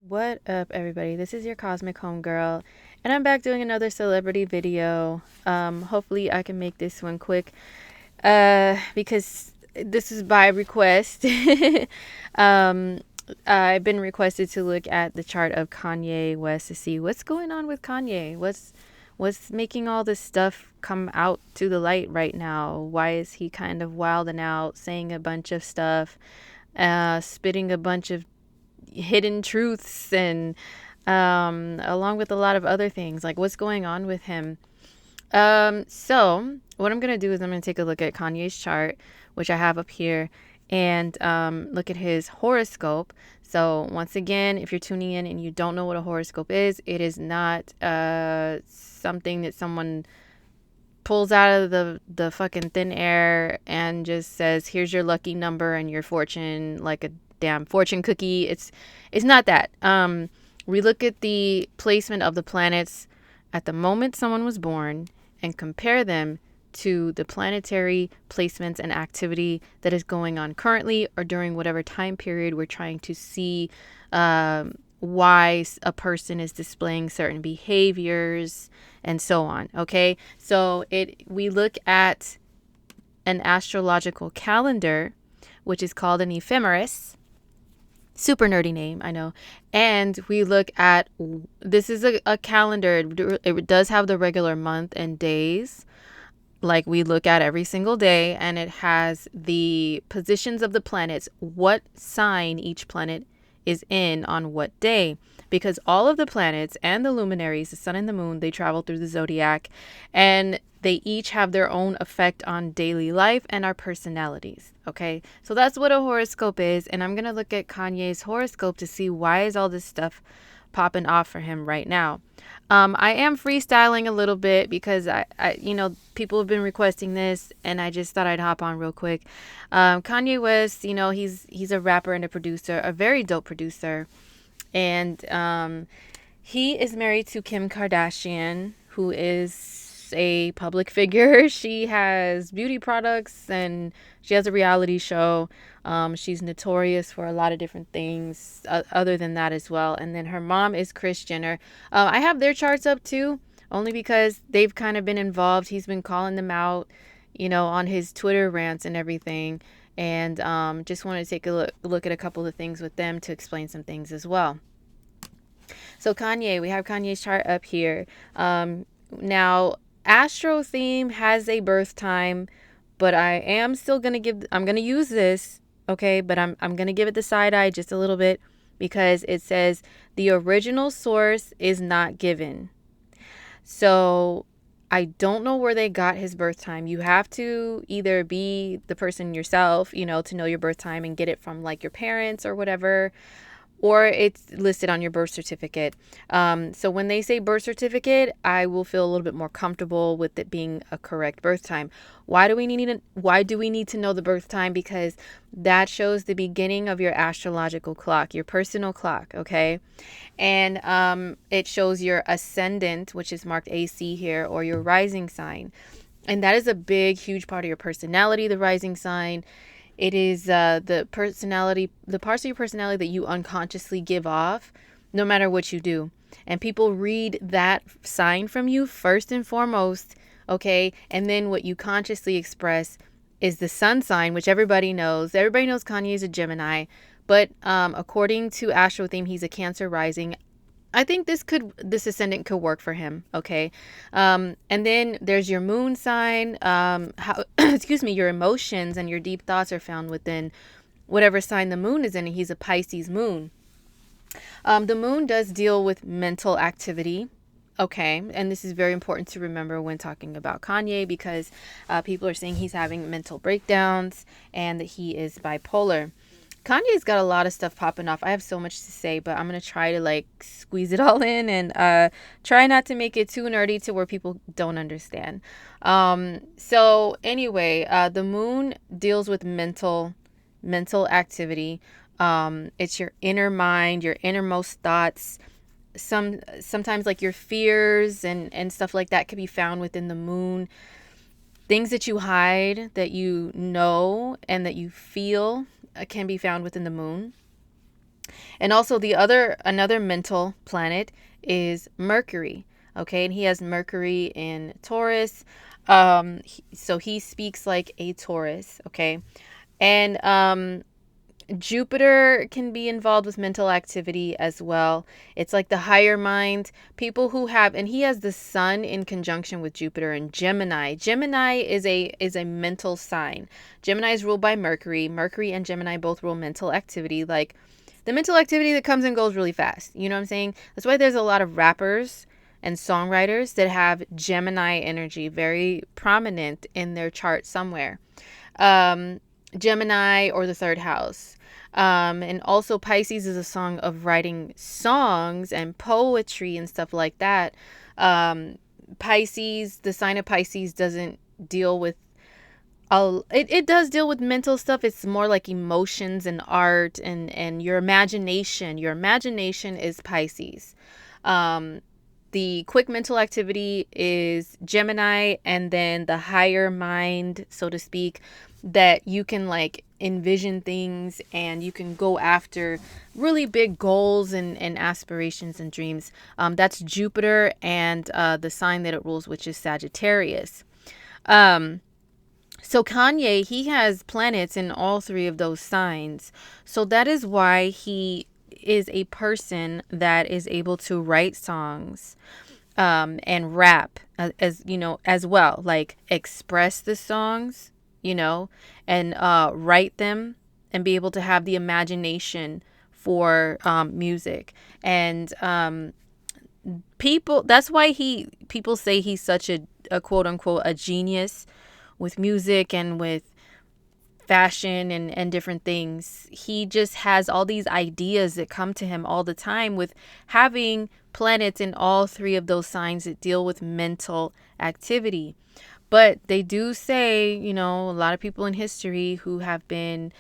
What up, everybody? This is your cosmic homegirl, and I'm back doing another celebrity video. Hopefully, I can make this one quick, because this is by request. um, I've been requested to look at the chart of Kanye West to see what's going on with Kanye. What's making all this stuff come out to the light right now? Why is he kind of wilding out, saying a bunch of stuff, spitting a bunch of hidden truths and along with a lot of other things, like what's going on with him. So what I'm gonna do is I'm gonna take a look at Kanye's chart, which I have up here, and look at his horoscope. So once again, if you're tuning in and you don't know what a horoscope is, it is not something that someone pulls out of the fucking thin air and just says, here's your lucky number and your fortune, like a damn fortune cookie. It's not that. We look at the placement of the planets at the moment someone was born and compare them to the planetary placements and activity that is going on currently or during whatever time period we're trying to see, why a person is displaying certain behaviors and so on. Okay, so we look at an astrological calendar, which is called an ephemeris. Super nerdy name, I know. And we look at, this is a calendar. It does have the regular month and days, like we look at every single day, and it has the positions of the planets, what sign each planet is in on what day, because all of the planets and the luminaries, the sun and the moon, they travel through the zodiac, and they each have their own effect on daily life and our personalities. Okay, so that's what a horoscope is, and I'm gonna look at Kanye's horoscope to see why is all this stuff popping off for him right now. I am freestyling a little bit because people have been requesting this, and I just thought I'd hop on real quick. Kanye West, he's a rapper and a producer, a very dope producer, and he is married to Kim Kardashian, who is a public figure. She has beauty products and she has a reality show. She's notorious for a lot of different things other than that as well. And then her mom is Kris Jenner. I have their charts up too, only because they've kind of been involved. He's been calling them out, on his Twitter rants and everything. And just wanted to take a look at a couple of things with them to explain some things as well. So Kanye, we have Kanye's chart up here. Now, Astro Theme has a birth time, but I am still I'm gonna use this, okay? But I'm gonna give it the side eye just a little bit because it says the original source is not given. So I don't know where they got his birth time. You have to either be the person yourself, to know your birth time and get it from like your parents or whatever, or it's listed on your birth certificate. So when they say birth certificate, I will feel a little bit more comfortable with it being a correct birth time. Why do we need to know the birth time? Because that shows the beginning of your astrological clock, your personal clock, okay? And it shows your ascendant, which is marked AC here, or your rising sign. And that is a big, huge part of your personality, the rising sign. It is the parts of your personality that you unconsciously give off no matter what you do. And people read that sign from you first and foremost, okay? And then what you consciously express is the sun sign, which everybody knows. Everybody knows Kanye is a Gemini, but according to Astro Theme, he's a Cancer rising. I think this ascendant could work for him. Okay. And then there's your moon sign. Excuse me, your emotions and your deep thoughts are found within whatever sign the moon is in. He's a Pisces moon. The moon does deal with mental activity. Okay. And this is very important to remember when talking about Kanye because people are saying he's having mental breakdowns and that he is bipolar. Kanye's got a lot of stuff popping off. I have so much to say, but I'm going to try to like squeeze it all in and try not to make it too nerdy to where people don't understand. So anyway, the moon deals with mental activity. It's your inner mind, your innermost thoughts. Sometimes like your fears and stuff like that can be found within the moon. Things that you hide, that you know, and that you feel can be found within the moon. And also another mental planet is Mercury. Okay, and he has Mercury in Taurus. So he speaks like a Taurus. Okay, and Jupiter can be involved with mental activity as well. It's like the higher mind. People who have, and he has the sun in conjunction with Jupiter in Gemini. Gemini is a mental sign. Gemini is ruled by Mercury. Mercury and Gemini both rule mental activity, like the mental activity that comes and goes really fast. You know what I'm saying? That's why there's a lot of rappers and songwriters that have Gemini energy very prominent in their chart somewhere. Um, Gemini or the third house. And also Pisces is a song of writing songs and poetry and stuff like that. Pisces, the sign of Pisces doesn't deal with it does deal with mental stuff. It's more like emotions and art and your imagination. Your imagination is Pisces. Um, the quick mental activity is Gemini, and then the higher mind, so to speak, that you can like envision things and you can go after really big goals and aspirations and dreams. That's Jupiter and the sign that it rules, which is Sagittarius. Um, so Kanye, he has planets in all three of those signs. So that is why he is a person that is able to write songs and rap as you know as well, like express the songs, you know, and write them and be able to have the imagination for music. And people, that's why people say he's such a quote unquote a genius with music and with fashion and different things. He just has all these ideas that come to him all the time with having planets in all three of those signs that deal with mental activity. But they do say, you know, a lot of people in history who have been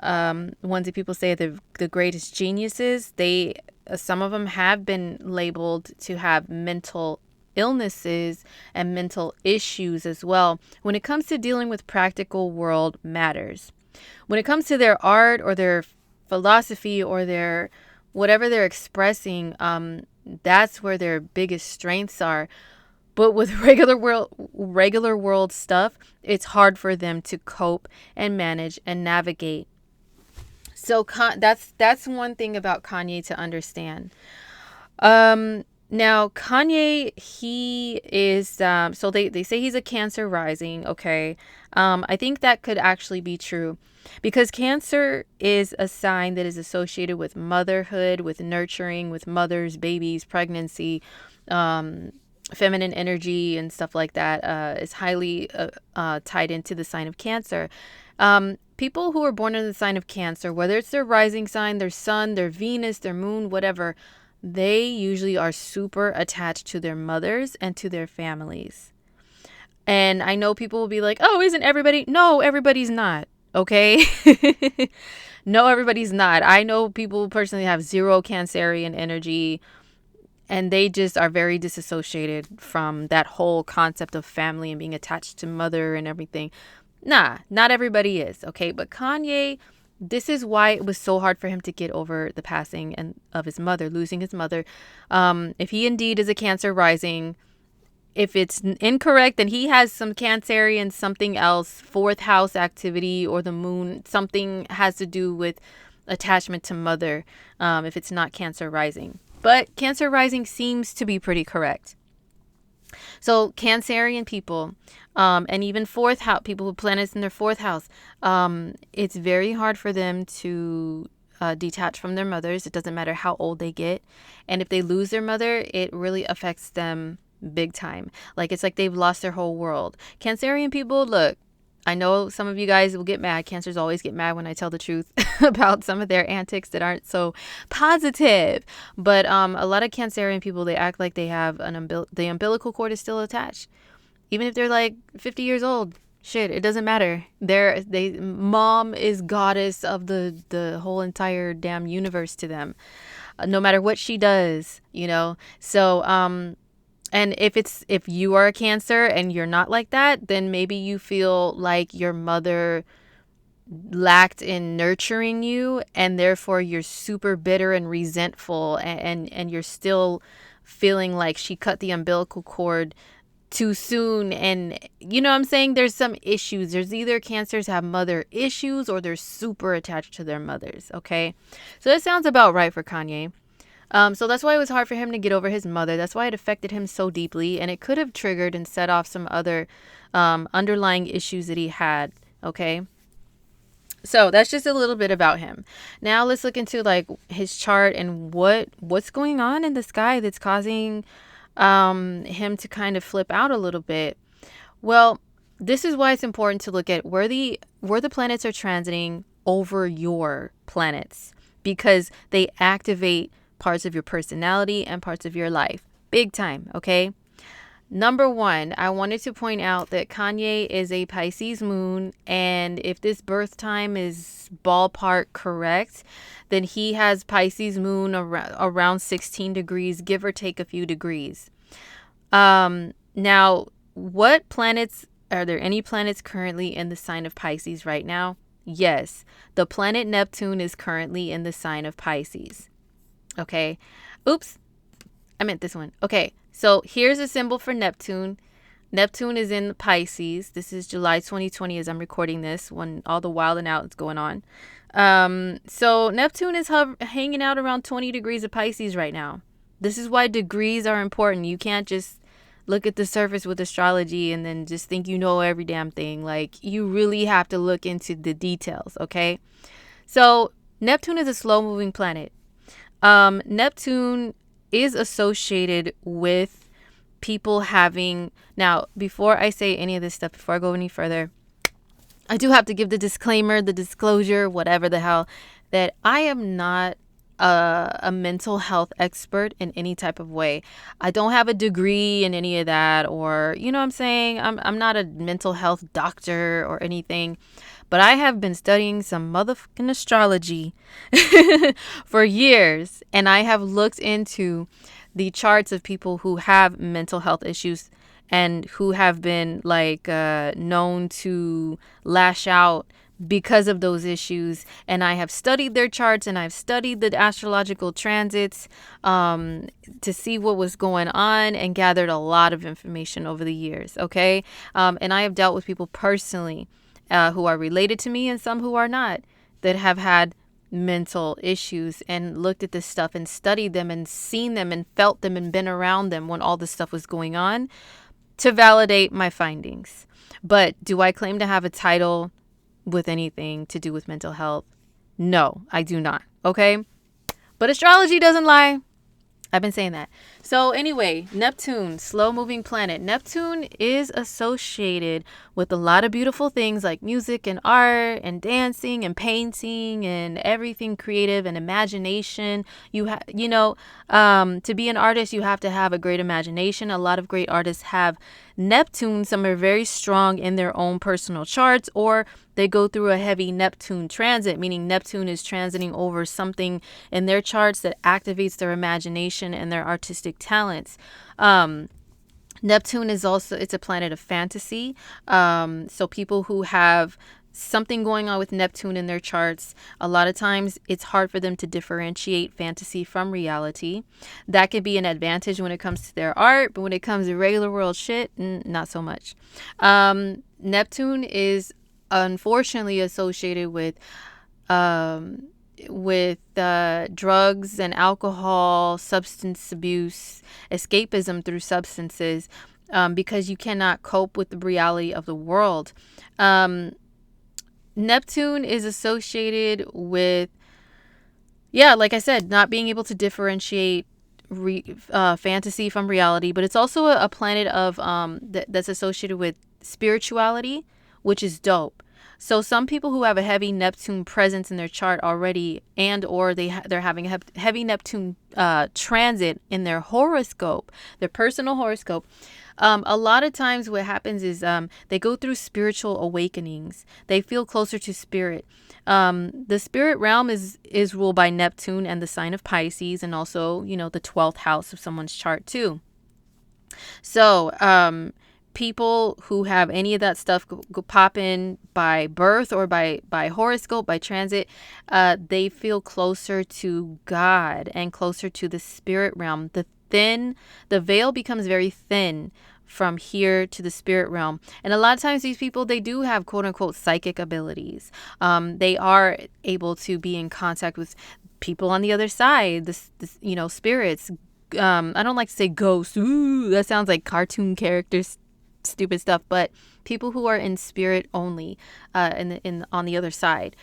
ones that people say are the greatest geniuses, they some of them have been labeled to have mental illnesses and mental issues as well when it comes to dealing with practical world matters. When it comes to their art or their philosophy or their whatever they're expressing, that's where their biggest strengths are. But with regular world stuff, it's hard for them to cope and manage and navigate. So that's one thing about Kanye to understand. Now Kanye, he is so they say he's a Cancer rising, okay? I think that could actually be true because Cancer is a sign that is associated with motherhood, with nurturing, with mothers, babies, pregnancy, um feminine energy and stuff like that. Is highly tied into the sign of Cancer. People who are born in the sign of Cancer, whether it's their rising sign, their sun, their Venus, their moon, whatever, they usually are super attached to their mothers and to their families. And I know people will be like, oh, isn't everybody? No, everybody's not. Okay. No, everybody's not. I know people personally have zero Cancerian energy and they just are very disassociated from that whole concept of family and being attached to mother and everything. Nah, not everybody is, okay? But Kanye, this is why it was so hard for him to get over the passing and of his mother, losing his mother. If he indeed is a Cancer rising, if it's incorrect, then he has some Cancerian something else, fourth house activity or the moon, something has to do with attachment to mother, if it's not Cancer rising. But Cancer rising seems to be pretty correct. So Cancerian people, and even fourth house people with planets in their fourth house, it's very hard for them to detach from their mothers. It doesn't matter how old they get, and if they lose their mother, it really affects them big time. Like it's like they've lost their whole world. Cancerian people, look, I know some of you guys will get mad. Cancers always get mad when I tell the truth about some of their antics that aren't so positive. But a lot of Cancerian people, they act like they have the umbilical cord is still attached, even if they're like 50 years old. Shit, it doesn't matter. Mom is goddess of the whole entire damn universe to them, no matter what she does, you know. So and if you are a Cancer and you're not like that, then maybe you feel like your mother lacked in nurturing you, and therefore you're super bitter and resentful, and you're still feeling like she cut the umbilical cord too soon. And you know what I'm saying, there's some issues. There's either cancers have mother issues or they're super attached to their mothers. Okay, so that sounds about right for Kanye. So that's why it was hard for him to get over his mother. That's why it affected him so deeply, and it could have triggered and set off some other underlying issues that he had. Okay, so that's just a little bit about him. Now let's look into like his chart and what's going on in the sky that's causing him to kind of flip out a little bit. Well, this is why it's important to look at where the planets are transiting over your planets, because they activate parts of your personality and parts of your life big time. Okay, number one, I wanted to point out that Kanye is a Pisces moon, and if this birth time is ballpark correct, then he has Pisces moon around 16 degrees, give or take a few degrees. Now, what planets, are there any planets currently in the sign of Pisces right now? Yes, the planet Neptune is currently in the sign of Pisces. Okay. Oops, I meant this one. Okay, so here's a symbol for Neptune. Neptune is in Pisces. This is July 2020 as I'm recording this, when all the wild and out is going on. So Neptune is hanging out around 20 degrees of Pisces right now. This is why degrees are important. You can't just look at the surface with astrology and then just think you know every damn thing. Like, you really have to look into the details, okay? So Neptune is a slow-moving planet. Neptune is associated with people having... Now, before I say any of this stuff, before I go any further, I do have to give the disclaimer, the disclosure, whatever the hell, that I am not a mental health expert in any type of way. I don't have a degree in any of that, or, you know what I'm saying? I'm not a mental health doctor or anything, but I have been studying some motherfucking astrology for years, and I have looked into the charts of people who have mental health issues and who have been like known to lash out because of those issues. And I have studied their charts, and I've studied the astrological transits to see what was going on, and gathered a lot of information over the years. Okay. And I have dealt with people personally who are related to me, and some who are not, that have had mental issues, and looked at this stuff and studied them and seen them and felt them and been around them when all this stuff was going on, to validate my findings. But do I claim to have a title with anything to do with mental health? No, I do not. Okay. But astrology doesn't lie. I've been saying that. So anyway, Neptune, slow moving planet. Neptune is associated with a lot of beautiful things like music and art and dancing and painting and everything creative and imagination. To be an artist, you have to have a great imagination. A lot of great artists have Neptune. Some are very strong in their own personal charts, or they go through a heavy Neptune transit, meaning Neptune is transiting over something in their charts that activates their imagination and their artistic talents. Neptune is also, it's a planet of fantasy. So people who have something going on with Neptune in their charts, a lot of times it's hard for them to differentiate fantasy from reality. That could be an advantage when it comes to their art, but when it comes to regular world shit, not so much. Neptune is unfortunately associated with drugs and alcohol, substance abuse, escapism through substances, because you cannot cope with the reality of the world. Neptune is associated with, like I said, not being able to differentiate fantasy from reality, but it's also a planet of that's associated with spirituality, which is dope. So some people who have a heavy Neptune presence in their chart already, and or they're having a heavy Neptune transit in their horoscope, their personal horoscope, a lot of times what happens is they go through spiritual awakenings. They feel closer to spirit. The spirit realm is ruled by Neptune and the sign of Pisces, and also, the 12th house of someone's chart too. So people who have any of that stuff go pop in by birth or by horoscope, by transit, they feel closer to God and closer to the spirit realm. The veil becomes very thin from here to the spirit realm. And a lot of times these people, they do have quote unquote psychic abilities. They are able to be in contact with people on the other side, spirits. I don't like to say ghosts. Ooh, that sounds like cartoon characters, stupid stuff. But people who are in spirit only, on the other side,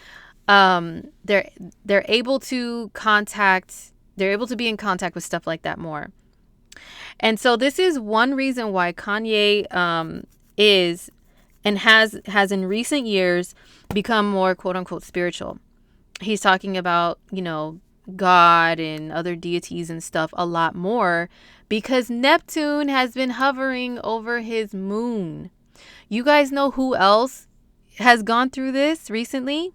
they're able to contact. They're able to be in contact with stuff like that more. And so this is one reason why Kanye is and has in recent years become more quote unquote spiritual. He's talking about, God and other deities and stuff a lot more because Neptune has been hovering over his moon. You guys know who else has gone through this recently?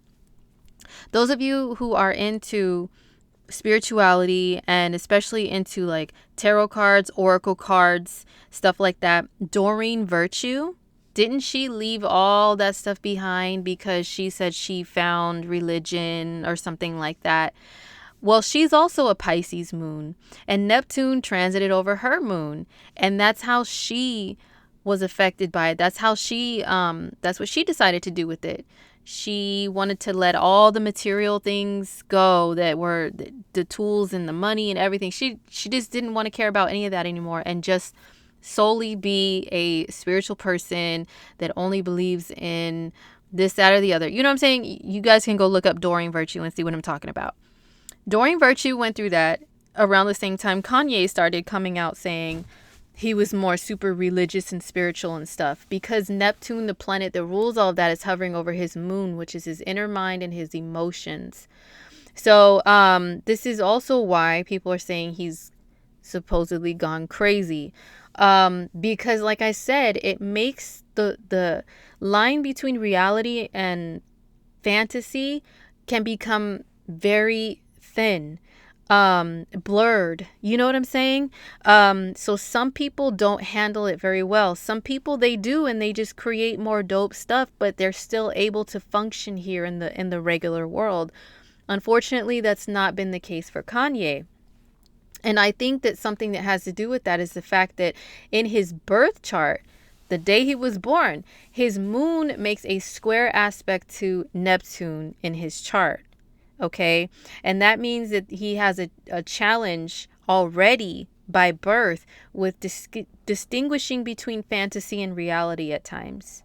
Those of you who are into spirituality and especially into like tarot cards, oracle cards, stuff like that. Doreen Virtue, didn't she leave all that stuff behind because she said she found religion or something like that? Well, she's also a Pisces moon, and Neptune transited over her moon, and that's how she was affected by it. That's how that's what she decided to do with it. She wanted to let all the material things go that were the tools and the money and everything. She just didn't want to care about any of that anymore and just solely be a spiritual person that only believes in this, that, or the other. You know what I'm saying? You guys can go look up Doreen Virtue and see what I'm talking about. Doreen Virtue went through that around the same time Kanye started coming out saying he was more super religious and spiritual and stuff because Neptune, the planet that rules all of that, is hovering over his moon, which is his inner mind and his emotions. So this is also why people are saying he's supposedly gone crazy. Because like I said, it makes the line between reality and fantasy can become very thin, blurred. You know what I'm saying? So some people don't handle it very well. Some people they do, and they just create more dope stuff, but they're still able to function here in the regular world. Unfortunately, that's not been the case for Kanye. And I think that something that has to do with that is the fact that in his birth chart, the day he was born, his moon makes a square aspect to Neptune in his chart. Okay. And that means that he has a challenge already by birth with distinguishing between fantasy and reality at times.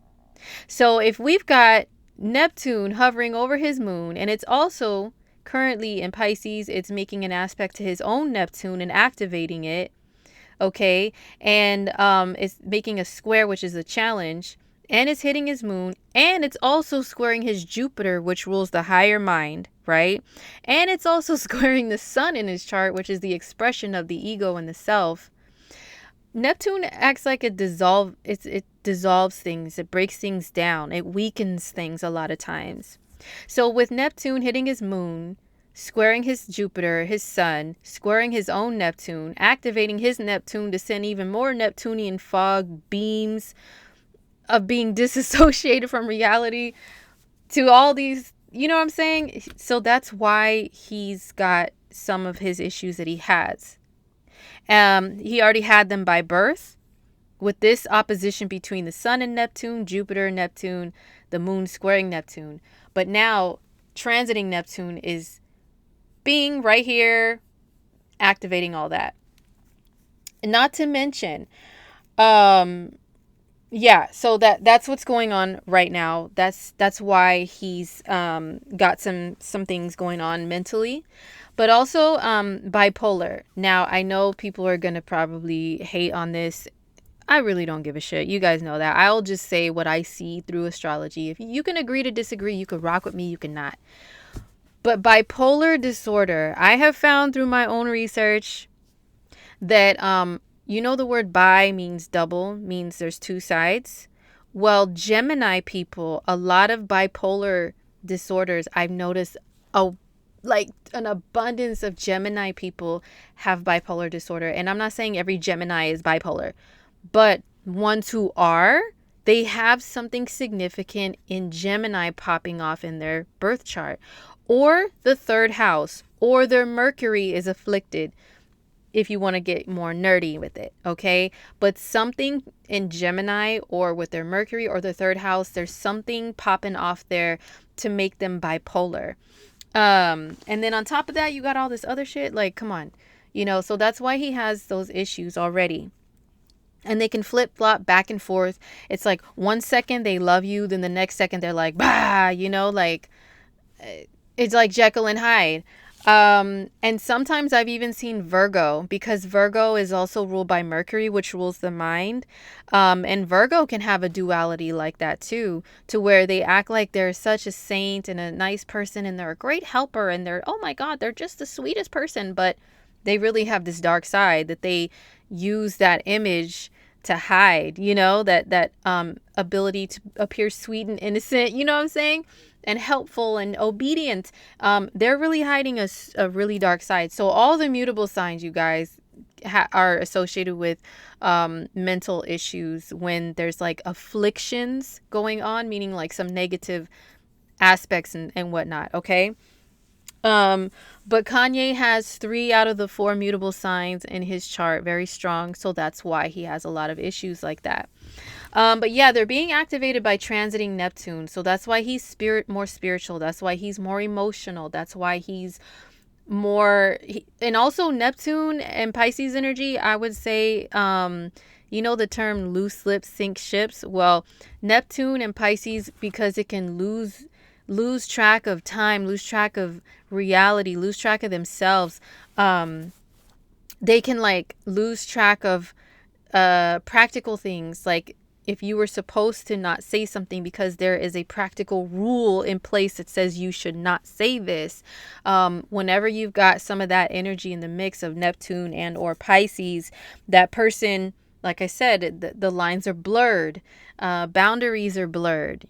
So if we've got Neptune hovering over his moon, and it's also currently in Pisces, it's making an aspect to his own Neptune and activating it. Okay. And it's making a square, which is a challenge. And it's hitting his moon, and it's also squaring his Jupiter, which rules the higher mind, right? And it's also squaring the sun in his chart, which is the expression of the ego and the self. Neptune acts like it dissolves things, it breaks things down, it weakens things a lot of times. So with Neptune hitting his moon, squaring his Jupiter, his sun, squaring his own Neptune, activating his Neptune to send even more Neptunian fog beams of being disassociated from reality to all these, you know what I'm saying? So that's why he's got some of his issues that he has. He already had them by birth with this opposition between the sun and Neptune, Jupiter, Neptune, the moon squaring Neptune. But now transiting Neptune is being right here, activating all that. Not to mention, yeah, so that's what's going on right now. That's why he's got some things going on mentally, but also bipolar. Now I know people are gonna probably hate on this. I really don't give a shit. You guys know that. I'll just say what I see through astrology. If you can agree to disagree, you could rock with me, you cannot. But bipolar disorder, I have found through my own research that you know the word bi means double, means there's two sides. Well, Gemini people, a lot of bipolar disorders, I've noticed like an abundance of Gemini people have bipolar disorder. And I'm not saying every Gemini is bipolar, but ones who are, they have something significant in Gemini popping off in their birth chart, or the third house, or their Mercury is afflicted, if you want to get more nerdy with it, okay? But something in Gemini or with their Mercury or the third house, there's something popping off there to make them bipolar. And then on top of that, you got all this other shit. Like, come on, so that's why he has those issues already. And they can flip flop back and forth. It's like 1 second they love you, then the next second they're like, bah, like it's like Jekyll and Hyde. And sometimes I've even seen Virgo, because Virgo is also ruled by Mercury, which rules the mind. And Virgo can have a duality like that too, to where they act like they're such a saint and a nice person and they're a great helper and they're, oh my God, they're just the sweetest person. But they really have this dark side that they use that image to hide, that ability to appear sweet and innocent, you know what I'm saying? And helpful and obedient. They're really hiding a really dark side. So all the mutable signs, you guys, are associated with mental issues when there's like afflictions going on, meaning like some negative aspects and whatnot, okay? But Kanye has 3 out of the 4 mutable signs in his chart, very strong. So that's why he has a lot of issues like that. But yeah, they're being activated by transiting Neptune. So that's why he's more spiritual. That's why he's more emotional. That's why he's and also Neptune and Pisces energy, I would say, the term loose lips sink ships. Well, Neptune and Pisces, because it can lose track of time, lose track of reality, lose track of themselves. They can like lose track of practical things, like if you were supposed to not say something because there is a practical rule in place that says you should not say this. Whenever you've got some of that energy in the mix of Neptune and or Pisces, that person, like I said, the lines are blurred. Boundaries are blurred,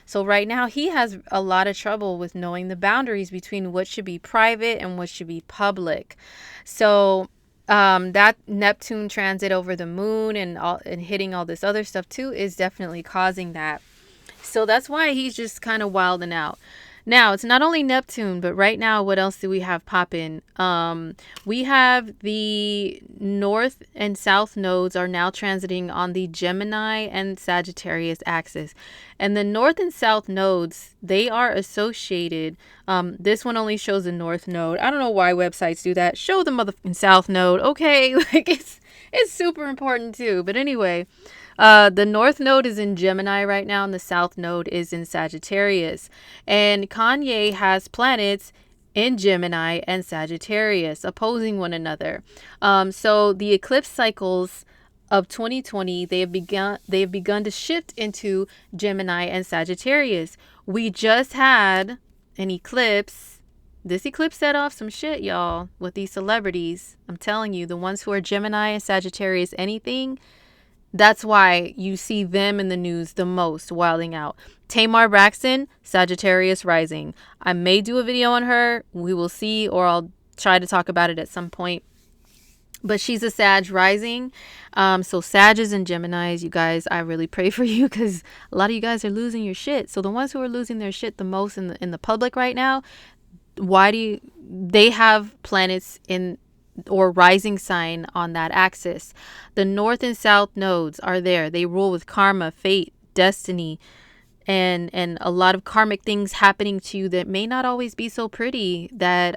So right now he has a lot of trouble with knowing the boundaries between what should be private and what should be public. So that Neptune transit over the moon and hitting all this other stuff too is definitely causing that. So that's why he's just kind of wilding out. Now, it's not only Neptune, but right now, what else do we have popping? We have the North and South nodes are now transiting on the Gemini and Sagittarius axis. And the North and South nodes, they are associated. This one only shows the North node. I don't know why websites do that. Show the motherfucking South node. Okay, like it's super important too. But anyway, the North node is in Gemini right now, and the South node is in Sagittarius. And Kanye has planets in Gemini and Sagittarius opposing one another. So the eclipse cycles of 2020, they have begun to shift into Gemini and Sagittarius. We just had an eclipse. This eclipse set off some shit, y'all, with these celebrities. I'm telling you, the ones who are Gemini and Sagittarius anything, that's why you see them in the news the most, wilding out. Tamar Braxton, Sagittarius rising. I may do a video on her. We will see, or I'll try to talk about it at some point. But she's a Sag rising. So Sages and Geminis, you guys, I really pray for you, because a lot of you guys are losing your shit. So the ones who are losing their shit the most in the public right now, they have planets in or rising sign on that axis. The North and South nodes are there. They rule with karma, fate, destiny, and a lot of karmic things happening to you that may not always be so pretty, that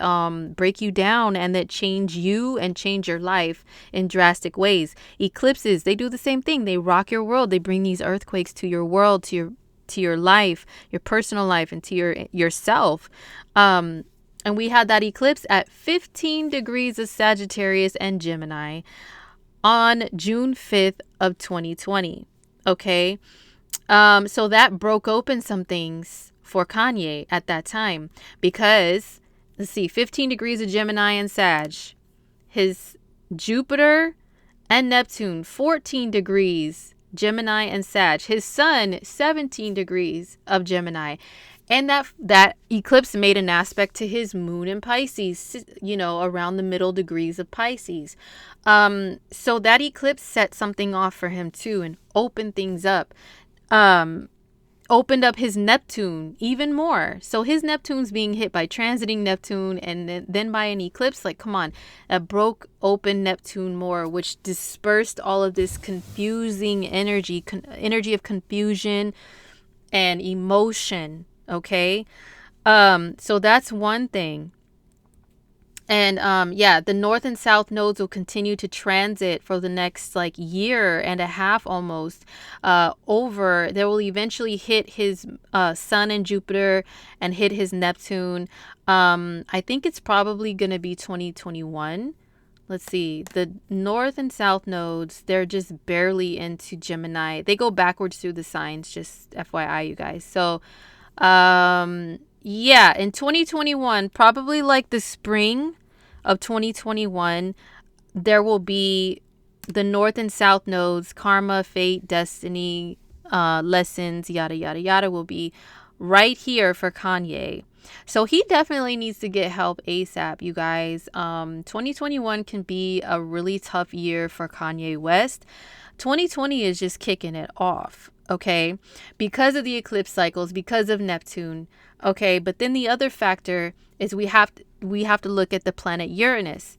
break you down and that change you and change your life in drastic ways. Eclipses, they do the same thing. They rock your world. They bring these earthquakes to your world, to your life, your personal life, and to yourself. And we had that eclipse at 15 degrees of Sagittarius and Gemini on June 5th of 2020. Okay. So that broke open some things for Kanye at that time, because let's see, 15 degrees of Gemini and Sag, his Jupiter and Neptune, 14 degrees Gemini and Sag, his sun, 17 degrees of Gemini. And that eclipse made an aspect to his moon in Pisces, around the middle degrees of Pisces. So that eclipse set something off for him too and opened things up. Opened up his Neptune even more. So his Neptune's being hit by transiting Neptune and then by an eclipse. Like, come on, it broke open Neptune more, which dispersed all of this confusing energy of confusion and emotion. Okay. So that's one thing. And the north and south nodes will continue to transit for the next like year and a half almost. They will eventually hit his sun and Jupiter and hit his Neptune. I think it's probably going to be 2021. Let's see. The north and south nodes, they're just barely into Gemini. They go backwards through the signs, just FYI, you guys. So, in 2021, probably like the spring of 2021, there will be the north and south nodes, karma, fate, destiny, lessons, yada, yada, yada, will be right here for Kanye. So he definitely needs to get help ASAP, you guys. 2021 can be a really tough year for Kanye West. 2020 is just kicking it off, okay? Because of the eclipse cycles, because of Neptune, okay? But then the other factor is we have to look at the planet Uranus.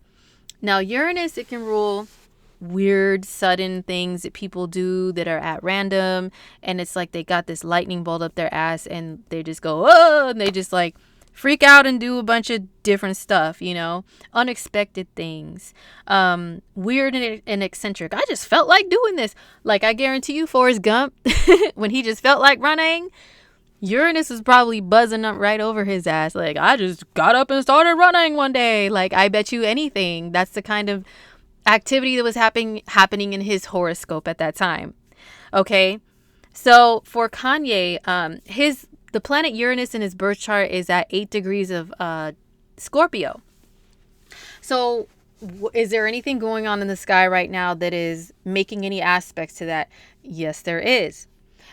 Now, Uranus, it can rule weird, sudden things that people do that are at random, and it's like they got this lightning bolt up their ass and they just go, oh, and they just like freak out and do a bunch of different stuff, unexpected things, weird and eccentric. I just felt like doing this. Like, I guarantee you, Forrest Gump, when he just felt like running, Uranus was probably buzzing up right over his ass. Like, I just got up and started running one day. Like, I bet you anything. That's the kind of activity that was happening in his horoscope at that time. Okay. So for Kanye, the planet Uranus in his birth chart is at 8 degrees of Scorpio. So is there anything going on in the sky right now that is making any aspects to that? Yes, there is.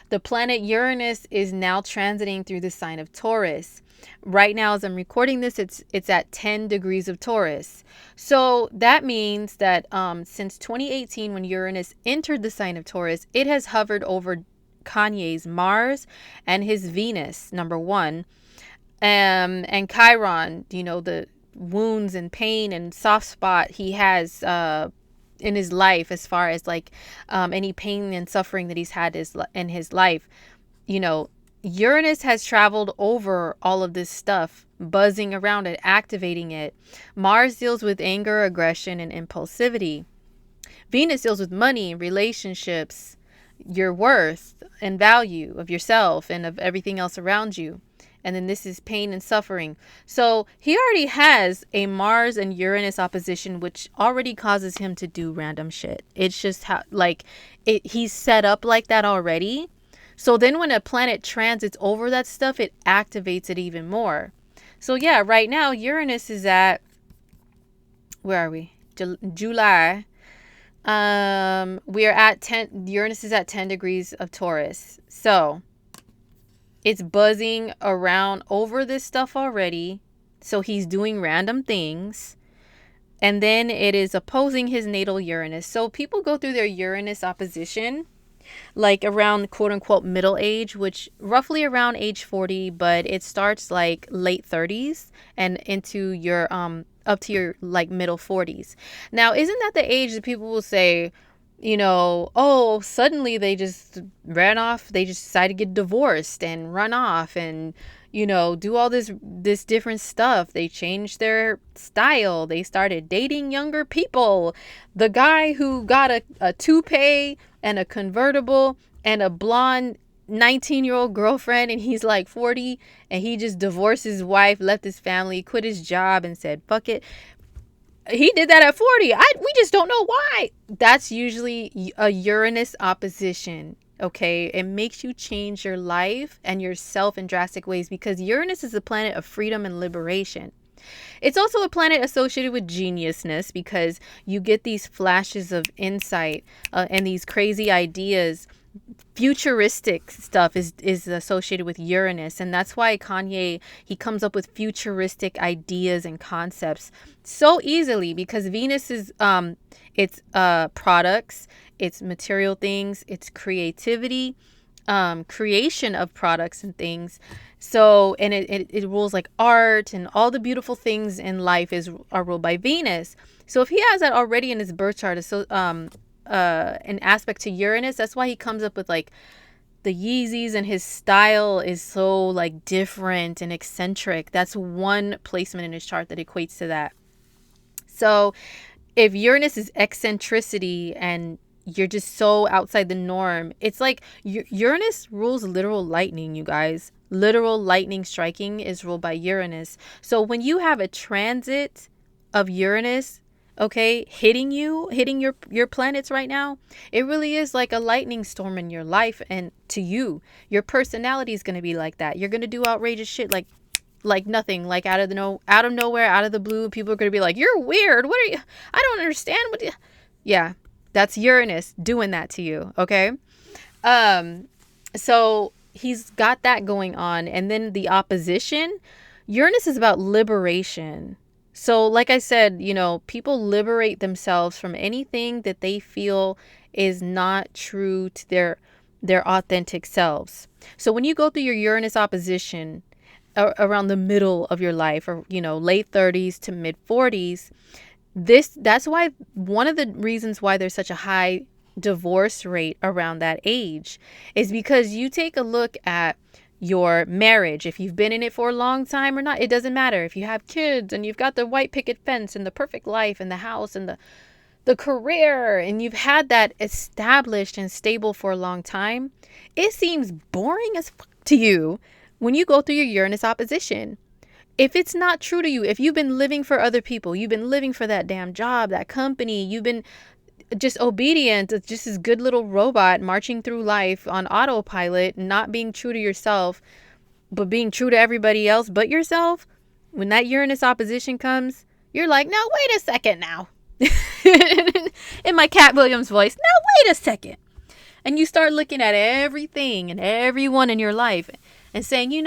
The planet Uranus is now transiting through the sign of Taurus. Right now, as I'm recording this, it's at 10 degrees of Taurus. So that means that since 2018, when Uranus entered the sign of Taurus, it has hovered over Kanye's Mars and his Venus, number one, and Chiron, the wounds and pain and soft spot he has in his life, as far as like any pain and suffering that he's had in his life. Uranus has traveled over all of this stuff, buzzing around it, activating it. Mars deals with anger, aggression, and impulsivity. Venus deals with money, relationships, your worth and value of yourself and of everything else around you. And then this is pain and suffering. So he already has a Mars and Uranus opposition, which already causes him to do random shit. It's just how, he's set up like that already. So then when a planet transits over that stuff, it activates it even more. So yeah, right now Uranus is at, where are we? July. We are at 10, Uranus is at 10 degrees of Taurus. So it's buzzing around over this stuff already. So he's doing random things. And then it is opposing his natal Uranus. So people go through their Uranus opposition like around quote unquote middle age, which roughly around age 40, but it starts like late 30s and into your up to your like middle 40s. Now, isn't that the age that people will say, oh, suddenly they just ran off, they just decided to get divorced and run off and do all this different stuff. They changed their style. They started dating younger people. The guy who got a toupee and a convertible and a blonde 19-year-old girlfriend, and he's like 40, and he just divorced his wife, left his family, quit his job, and said, fuck it. He did that at 40. We just don't know why. That's usually a Uranus opposition. Okay, it makes you change your life and yourself in drastic ways, because Uranus is a planet of freedom and liberation. It's also a planet associated with geniusness, because you get these flashes of insight and these crazy ideas futuristic stuff is associated with Uranus, and that's why Kanye, he comes up with futuristic ideas and concepts so easily, because Venus is it's products, it's material things, it's creativity, creation of products and things. So, and it rules like art, and all the beautiful things in life are ruled by Venus. So if he has that already in his birth chart, so an aspect to Uranus, that's why he comes up with like the Yeezys, and his style is so like different and eccentric. That's one placement in his chart that equates to that. So if Uranus is eccentricity and you're just so outside the norm, it's like Uranus rules literal lightning, you guys. Literal lightning striking is ruled by Uranus. So when you have a transit of Uranus, okay, hitting your planets right now, it really is like a lightning storm in your life. And to you, your personality is going to be like that. You're going to do outrageous shit like nothing, like out of nowhere, out of the blue. People are going to be like, you're weird, what are you, I don't understand what yeah, that's Uranus doing that to you. Okay. So he's got that going on. And then the opposition, Uranus is about liberation. So like I said, people liberate themselves from anything that they feel is not true to their authentic selves. So when you go through your Uranus opposition around the middle of your life, or late 30s to mid 40s, that's why one of the reasons why there's such a high divorce rate around that age is because you take a look at your marriage. If you've been in it for a long time or not, it doesn't matter. If you have kids and you've got the white picket fence and the perfect life and the house and the career, and you've had that established and stable for a long time, it seems boring as fuck to you when you go through your Uranus opposition. If it's not true to you, if you've been living for other people, you've been living for that damn job, that company, you've been just obedient, just this good little robot marching through life on autopilot, not being true to yourself, but being true to everybody else but yourself, when that Uranus opposition comes, you're like, no, wait a second now. In my Cat Williams voice, now wait a second. And you start looking at everything and everyone in your life and saying, you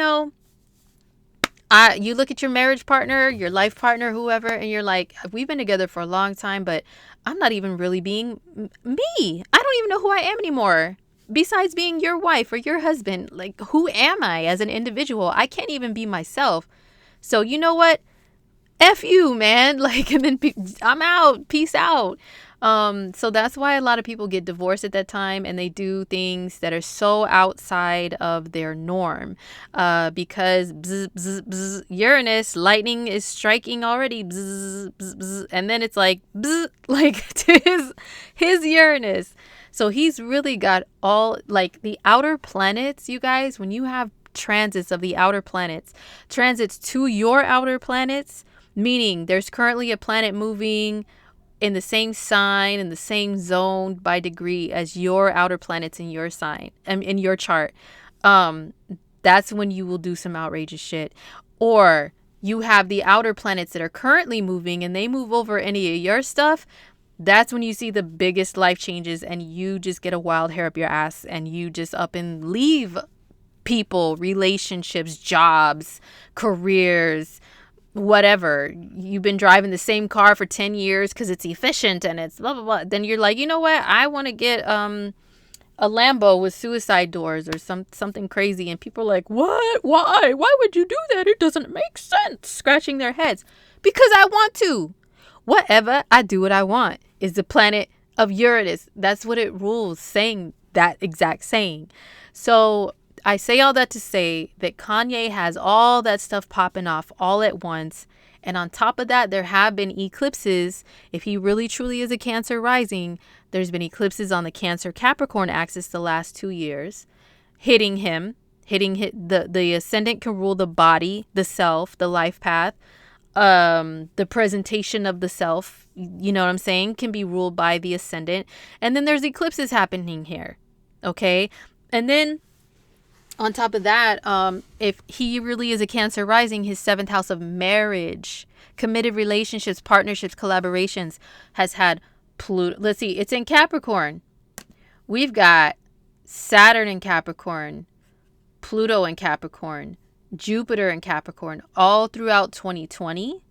look at your marriage partner, your life partner, whoever, and you're like, we've been together for a long time, but I'm not even really being me. I don't even know who I am anymore. Besides being your wife or your husband, like, who am I as an individual? I can't even be myself. So you know what? F you, man. Like, and then I'm out. Peace out. So that's why a lot of people get divorced at that time, and they do things that are so outside of their norm, because Uranus, lightning is striking already, and then it's like like to his Uranus. So he's really got all, like, the outer planets, you guys. When you have transits of the outer planets, transits to your outer planets, meaning there's currently a planet moving in the same sign, in the same zone by degree as your outer planets in your sign, in your chart, that's when you will do some outrageous shit. Or you have the outer planets that are currently moving and they move over any of your stuff. That's when you see the biggest life changes, and you just get a wild hair up your ass, and you just up and leave people, relationships, jobs, careers, whatever. You've been driving the same car for 10 years because it's efficient and it's blah blah blah. Then you're like, you know what, I want to get a Lambo with suicide doors or something crazy, and people are like, what, why would you do that, it doesn't make sense, scratching their heads. Because I want to. Whatever, I do what I want is the planet of Uranus. That's what it rules, saying that exact saying. So I say all that to say that Kanye has all that stuff popping off all at once. And on top of that, there have been eclipses. If he really truly is a Cancer rising, there's been eclipses on the Cancer Capricorn axis the last 2 years, hitting the ascendant can rule the body, the self, the life path. The presentation of the self, you know what I'm saying, can be ruled by the ascendant. And then there's eclipses happening here. Okay. And then on top of that, if he really is a Cancer rising, his 7th house of marriage, committed relationships, partnerships, collaborations has had Pluto. Let's see, it's in Capricorn. We've got Saturn in Capricorn, Pluto in Capricorn, Jupiter in Capricorn, all throughout 2020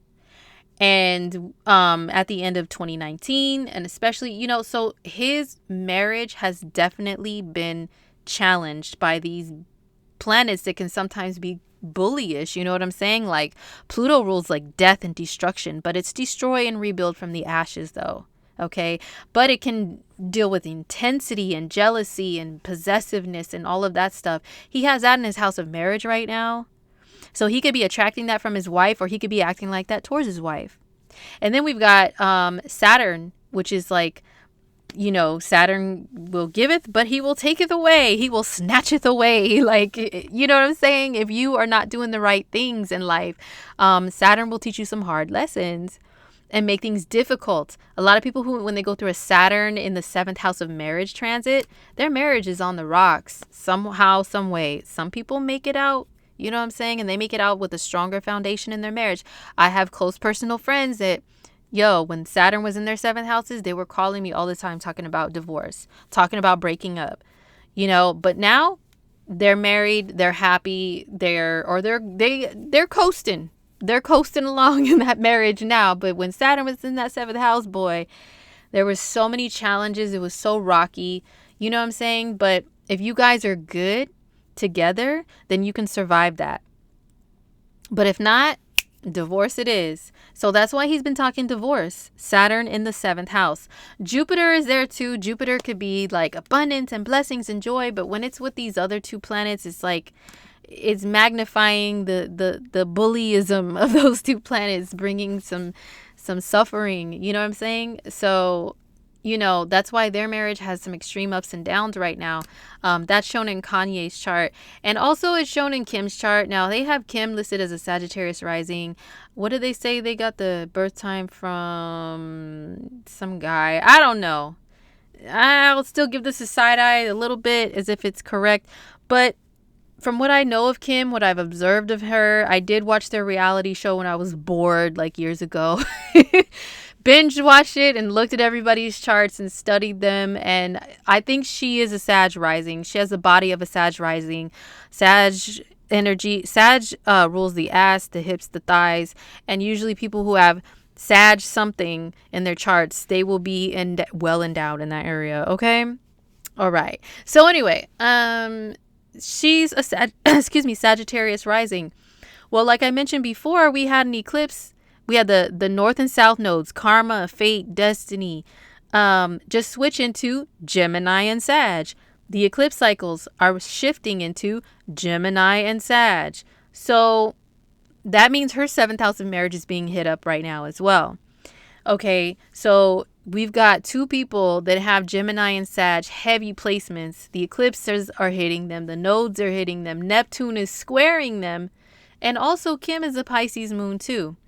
and at the end of 2019, and especially, so his marriage has definitely been challenged by these planets that can sometimes be bullyish. You know what I'm saying? Like Pluto rules like death and destruction, but it's destroy and rebuild from the ashes though. Okay, but it can deal with intensity and jealousy and possessiveness and all of that stuff. He has that in his house of marriage right now, so he could be attracting that from his wife, or he could be acting like that towards his wife. And then we've got Saturn, which is like, Saturn will giveth, but he will taketh away. He will snatcheth away. Like, you know what I'm saying? If you are not doing the right things in life, Saturn will teach you some hard lessons and make things difficult. A lot of people who, when they go through a Saturn in the 7th house of marriage transit, their marriage is on the rocks somehow, some way. Some people make it out. You know what I'm saying? And they make it out with a stronger foundation in their marriage. I have close personal friends that, when Saturn was in their 7th houses, they were calling me all the time talking about divorce, talking about breaking up, but now they're married, they're happy, they're coasting. They're coasting along in that marriage now. But when Saturn was in that 7th house, boy, there were so many challenges. It was so rocky. You know what I'm saying? But if you guys are good together, then you can survive that. But if not, divorce it is. So that's why he's been talking divorce. Saturn in the 7th house. Jupiter is there too. Jupiter could be like abundance and blessings and joy, but when it's with these other two planets, it's like it's magnifying the bullyism of those two planets, bringing some suffering. You know what I'm saying? So that's why their marriage has some extreme ups and downs right now. That's shown in Kanye's chart. And also it's shown in Kim's chart. Now, they have Kim listed as a Sagittarius rising. What did they say? They got the birth time from some guy. I don't know. I'll still give this a side eye a little bit as if it's correct. But from what I know of Kim, what I've observed of her, I did watch their reality show when I was bored like years ago. Binge watched it and looked at everybody's charts and studied them, and I think she is a Sag rising. She has the body of a Sag rising. Sag energy. Sag rules the ass, the hips, the thighs, and usually people who have Sag something in their charts, they will be well endowed in that area. Okay, all right. So anyway, she's a Sagittarius rising. Well, like I mentioned before, we had an eclipse. We had the north and south nodes, karma, fate, destiny, just switch into Gemini and Sag. The eclipse cycles are shifting into Gemini and Sag. So that means her 7th house of marriage is being hit up right now as well. Okay, so we've got two people that have Gemini and Sag heavy placements. The eclipses are hitting them. The nodes are hitting them. Neptune is squaring them. And also Kim is a Pisces moon too.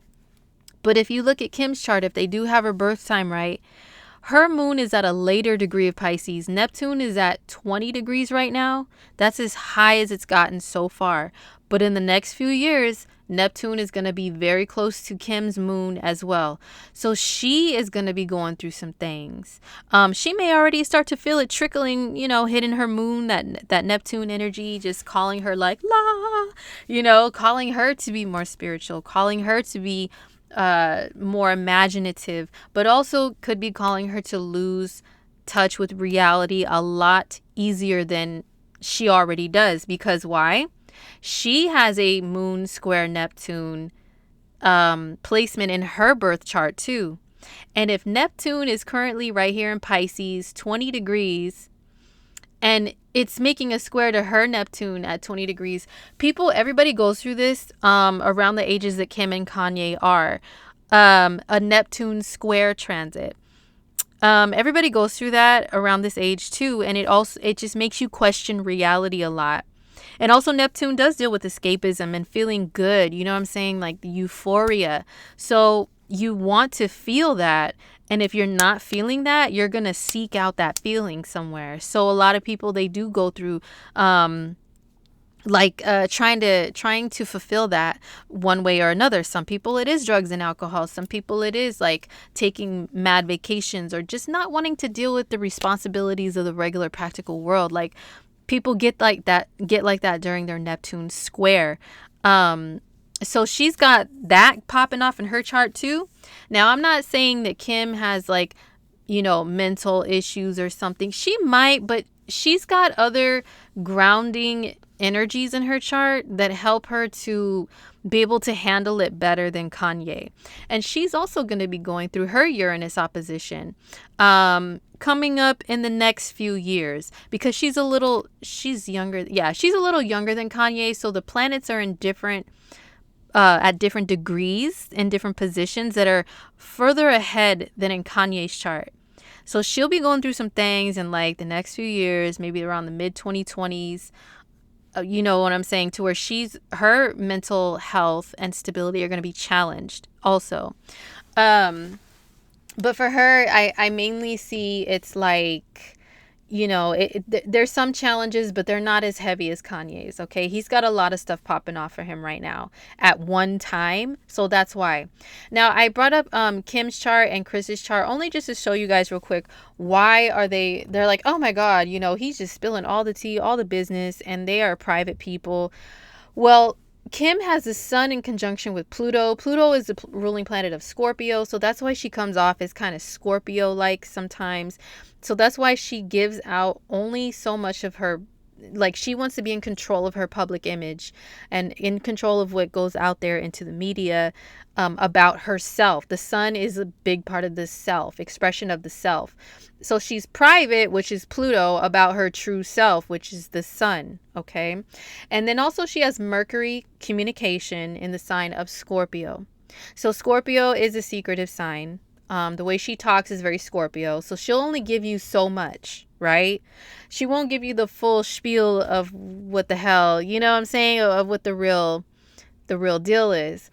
But if you look at Kim's chart, if they do have her birth time right, her moon is at a later degree of Pisces. Neptune is at 20 degrees right now. That's as high as it's gotten so far. But in the next few years, Neptune is going to be very close to Kim's moon as well. So she is going to be going through some things. She may already start to feel it trickling, hitting her moon, that Neptune energy, just calling her like, la, calling her to be more spiritual, calling her to be more imaginative, but also could be calling her to lose touch with reality a lot easier than she already does. Because why? She has a moon square Neptune placement in her birth chart too. And if Neptune is currently right here in Pisces, 20 degrees, and it's making a square to her Neptune at 20 degrees. Everybody goes through this around the ages that Kim and Kanye are. A Neptune square transit. Everybody goes through that around this age too. And it just makes you question reality a lot. And also Neptune does deal with escapism and feeling good. You know what I'm saying? Like the euphoria. So you want to feel that. And if you're not feeling that, you're going to seek out that feeling somewhere. So a lot of people, they do go through like trying to fulfill that one way or another. Some people it is drugs and alcohol. Some people it is like taking mad vacations or just not wanting to deal with the responsibilities of the regular practical world. Like people get like that during their Neptune square. So she's got that popping off in her chart too. Now I'm not saying that Kim has like, mental issues or something. She might, but she's got other grounding energies in her chart that help her to be able to handle it better than Kanye. And she's also going to be going through her Uranus opposition coming up in the next few years, because she's younger. Yeah, she's a little younger than Kanye. So the planets are in different at different degrees in different positions that are further ahead than in Kanye's chart. So she'll be going through some things in like the next few years, maybe around the mid 2020s. You know what I'm saying? To where her mental health and stability are going to be challenged also. But for her, I mainly see it's like, there's some challenges, but they're not as heavy as Kanye's, okay? He's got a lot of stuff popping off for him right now at one time, so that's why. Now, I brought up Kim's chart and Chris's chart only just to show you guys real quick why they're like, oh my God, he's just spilling all the tea, all the business, and they are private people. Well, Kim has the sun in conjunction with Pluto. Pluto is the ruling planet of Scorpio, so that's why she comes off as kind of Scorpio-like sometimes. So that's why she gives out only so much of her, like she wants to be in control of her public image and in control of what goes out there into the media about herself. The sun is a big part of the self, expression of the self. So she's private, which is Pluto, about her true self, which is the sun, okay? And then also she has Mercury communication in the sign of Scorpio. So Scorpio is a secretive sign. The way she talks is very Scorpio. So she'll only give you so much, right? She won't give you the full spiel of what the hell, you know what I'm saying? Of what the real deal is.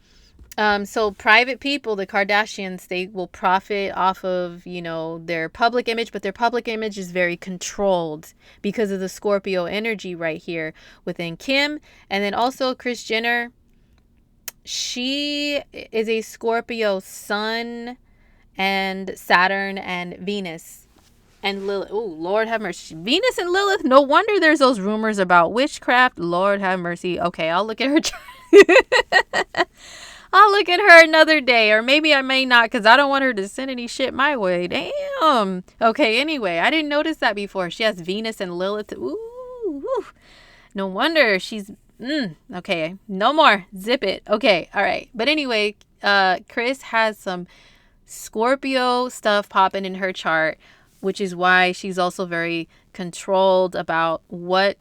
So private people, the Kardashians, they will profit off of, their public image, but their public image is very controlled because of the Scorpio energy right here within Kim. And then also Kris Jenner, she is a Scorpio sun and Saturn and Venus and Lilith. Oh, Lord have mercy. Venus and Lilith. No wonder there's those rumors about witchcraft. Lord have mercy. Okay, I'll look at her chart. I'll look at her another day, or maybe I may not, because I don't want her to send any shit my way. Damn. Okay, anyway, I didn't notice that before. She has Venus and Lilith. Ooh. No wonder she's... okay, no more. Zip it. Okay, all right. But anyway, Kris has some Scorpio stuff popping in her chart, which is why she's also very controlled about what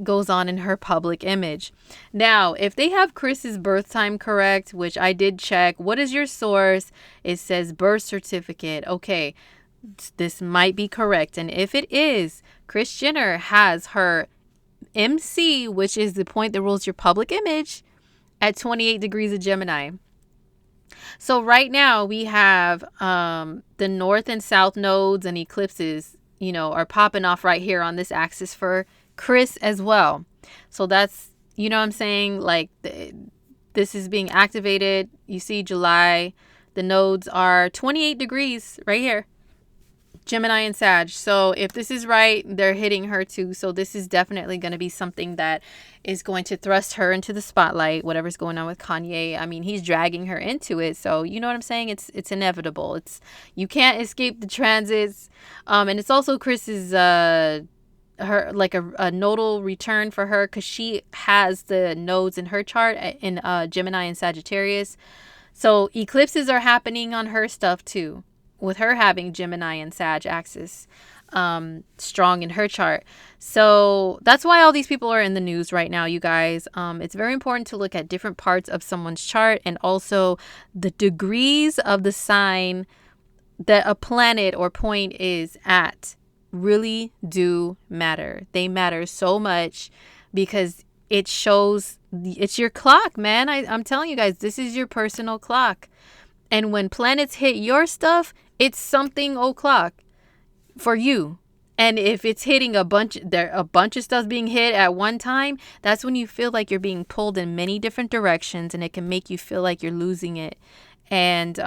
goes on in her public image. Now, if they have Kris's birth time correct, which I did check, what is your source? It says birth certificate. Okay, this might be correct. And if it is, Kris Jenner has her MC, which is the point that rules your public image, at 28 degrees of Gemini. So right now we have the north and south nodes and eclipses, are popping off right here on this axis for Kris as well. So that's, what I'm saying, like this is being activated. You see July, the nodes are 28 degrees right here, Gemini and Sag. So if this is right, they're hitting her too. So this is definitely going to be something that is going to thrust her into the spotlight, whatever's going on with Kanye. I mean, he's dragging her into it. So you know what I'm saying? It's inevitable. You can't escape the transits. And it's also Kris's her like a nodal return for her, because she has the nodes in her chart in Gemini and Sagittarius. So eclipses are happening on her stuff too, with her having Gemini and Sag axis strong in her chart. So that's why all these people are in the news right now, you guys. It's very important to look at different parts of someone's chart, and also the degrees of the sign that a planet or point is at really do matter. They matter so much, because it shows, it's your clock, man. I'm telling you guys, this is your personal clock. And when planets hit your stuff, it's something o'clock for you. And if it's hitting a bunch of stuff being hit at one time, that's when you feel like you're being pulled in many different directions, and it can make you feel like you're losing it. And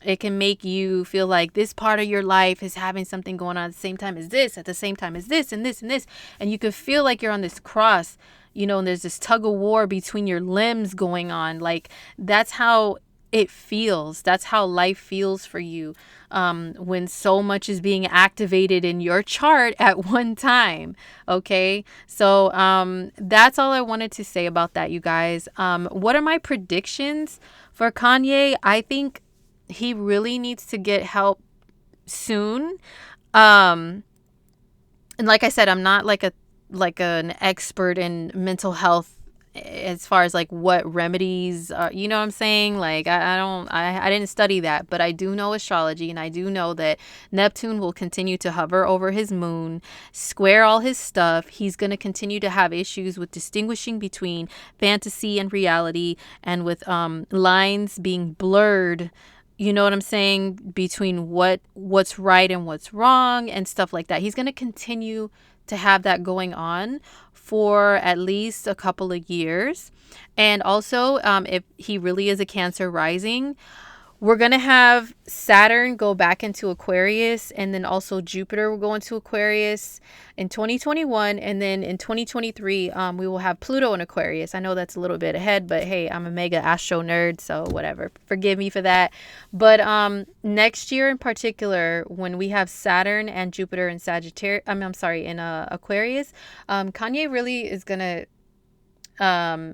it can make you feel like this part of your life is having something going on at the same time as this, at the same time as this, and this, and this. And you could feel like you're on this cross, and there's this tug of war between your limbs going on. Like, that's how it feels. That's how life feels for you, when so much is being activated in your chart at one time. Okay. So that's all I wanted to say about that, you guys. What are my predictions for Kanye? I think he really needs to get help soon. And like I said, I'm not like an expert in mental health as far as like what remedies are, you know what I'm saying? Like, I didn't study that, but I do know astrology, and I do know that Neptune will continue to hover over his moon, square all his stuff. He's going to continue to have issues with distinguishing between fantasy and reality, and with lines being blurred, you know what I'm saying, between what's right and what's wrong and stuff like that. He's going to continue to have that going on for at least a couple of years. And also, if he really is a Cancer rising, we're going to have Saturn go back into Aquarius, and then also Jupiter will go into Aquarius in 2021. And then in 2023, we will have Pluto in Aquarius. I know that's a little bit ahead, but hey, I'm a mega astro nerd, so whatever. Forgive me for that. But next year in particular, when we have Saturn and Jupiter in Sagittarius, I'm sorry, in Aquarius, Kanye really is going to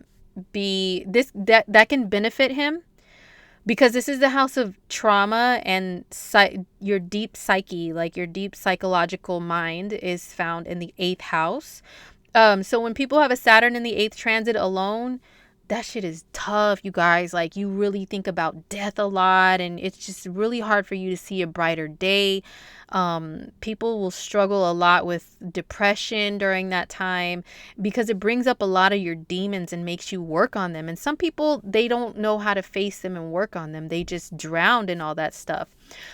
be this, that can benefit him, because this is the house of trauma and your deep psyche, like your deep psychological mind is found in the 8th house. So when people have a Saturn in the 8th transit alone, that shit is tough, you guys. Like, you really think about death a lot, and it's just really hard for you to see a brighter day. People will struggle a lot with depression during that time, because it brings up a lot of your demons and makes you work on them. And some people, they don't know how to face them and work on them. They just drown in all that stuff.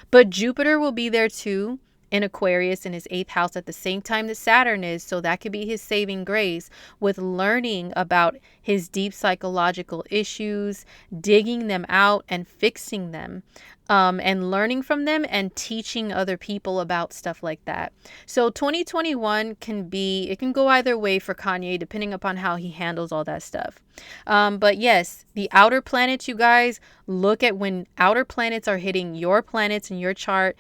But Jupiter will be there too, in Aquarius, in his 8th house, at the same time that Saturn is. So that could be his saving grace with learning about his deep psychological issues, digging them out and fixing them, and learning from them and teaching other people about stuff like that. So 2021 it can go either way for Kanye, depending upon how he handles all that stuff. But yes, the outer planets, you guys, look at when outer planets are hitting your planets in your chart.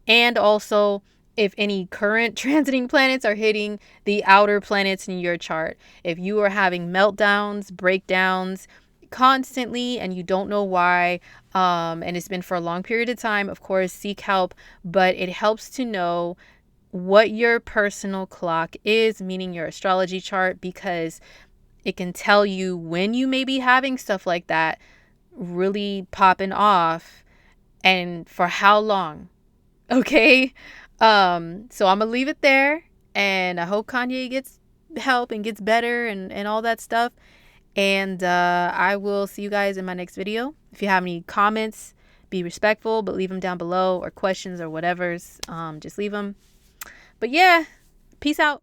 And also, if any current transiting planets are hitting the outer planets in your chart. If you are having meltdowns, breakdowns constantly, and you don't know why, and it's been for a long period of time, of course, seek help. But it helps to know what your personal clock is, meaning your astrology chart, because it can tell you when you may be having stuff like that really popping off, and for how long. Okay. So I'm gonna leave it there, and I hope Kanye gets help and gets better and all that stuff. And I will see you guys in my next video. If you have any comments, be respectful, but leave them down below, or questions or whatever's, just leave them. But yeah, peace out.